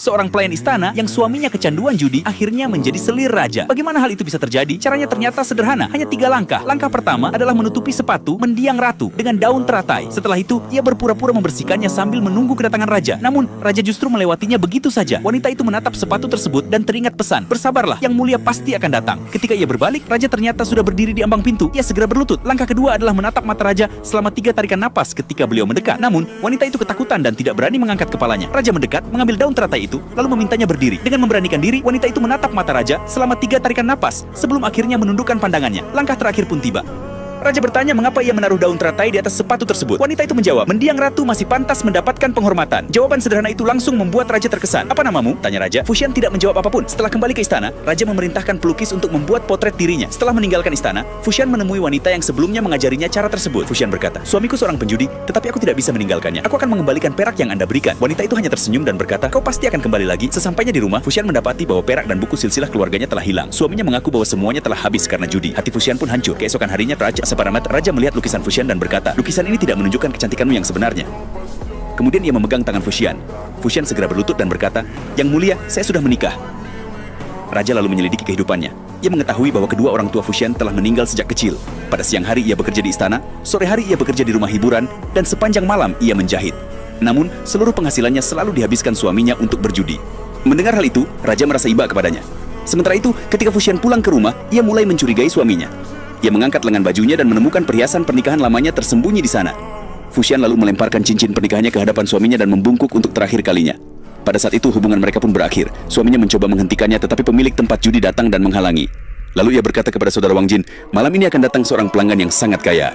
Seorang pelayan istana yang suaminya kecanduan judi akhirnya menjadi selir raja. Bagaimana hal itu bisa terjadi? Caranya ternyata sederhana, hanya 3 langkah. Langkah pertama adalah menutupi sepatu mendiang ratu dengan daun teratai. Setelah itu, ia berpura-pura membersihkannya sambil menunggu kedatangan raja. Namun, raja justru melewatinya begitu saja. Wanita itu menatap sepatu tersebut dan teringat pesan, "Bersabarlah, yang mulia pasti akan datang." Ketika ia berbalik, raja ternyata sudah berdiri di ambang pintu. Ia segera berlutut. Langkah kedua adalah menatap mata raja selama 3 tarikan napas ketika beliau mendekat. Namun, wanita itu ketakutan dan tidak berani mengangkat kepalanya. Raja mendekat, mengambil daun teratai itu, lalu memintanya berdiri. Dengan memberanikan diri, wanita itu menatap mata raja selama 3 tarikan napas sebelum akhirnya menundukkan pandangannya. Langkah terakhir pun tiba. Raja bertanya mengapa ia menaruh daun teratai di atas sepatu tersebut. Wanita itu menjawab, mendiang ratu masih pantas mendapatkan penghormatan. Jawaban sederhana itu langsung membuat raja terkesan. "Apa namamu?" tanya raja. Fuxian tidak menjawab apapun. Setelah kembali ke istana, raja memerintahkan pelukis untuk membuat potret dirinya. Setelah meninggalkan istana, Fuxian menemui wanita yang sebelumnya mengajarinya cara tersebut. Fuxian berkata, "Suamiku seorang penjudi, tetapi aku tidak bisa meninggalkannya. Aku akan mengembalikan perak yang Anda berikan." Wanita itu hanya tersenyum dan berkata, "Kau pasti akan kembali lagi." Sesampainya di rumah, Fuxian mendapati bahwa perak dan buku silsilah keluarganya telah hilang. Suaminya mengaku bahwa semuanya telah habis karena judi. Hati Fuxian pun hancur. Keesokan harinya, Raja Separamat, raja melihat lukisan Fuxian dan berkata, "Lukisan ini tidak menunjukkan kecantikanmu yang sebenarnya." Kemudian ia memegang tangan Fuxian. Fuxian segera berlutut dan berkata, "Yang mulia, saya sudah menikah." Raja lalu menyelidiki kehidupannya. Ia mengetahui bahwa kedua orang tua Fuxian telah meninggal sejak kecil. Pada siang hari ia bekerja di istana, sore hari ia bekerja di rumah hiburan, dan sepanjang malam ia menjahit. Namun, seluruh penghasilannya selalu dihabiskan suaminya untuk berjudi. Mendengar hal itu, raja merasa iba kepadanya. Sementara itu, ketika Fuxian pulang ke rumah, ia mulai mencurigai suaminya. Ia mengangkat lengan bajunya dan menemukan perhiasan pernikahan lamanya tersembunyi di sana. Fuxian lalu melemparkan cincin pernikahannya ke hadapan suaminya dan membungkuk untuk terakhir kalinya. Pada saat itu hubungan mereka pun berakhir. Suaminya mencoba menghentikannya, tetapi pemilik tempat judi datang dan menghalangi. Lalu ia berkata kepada saudara Wang Jin, "Malam ini akan datang seorang pelanggan yang sangat kaya.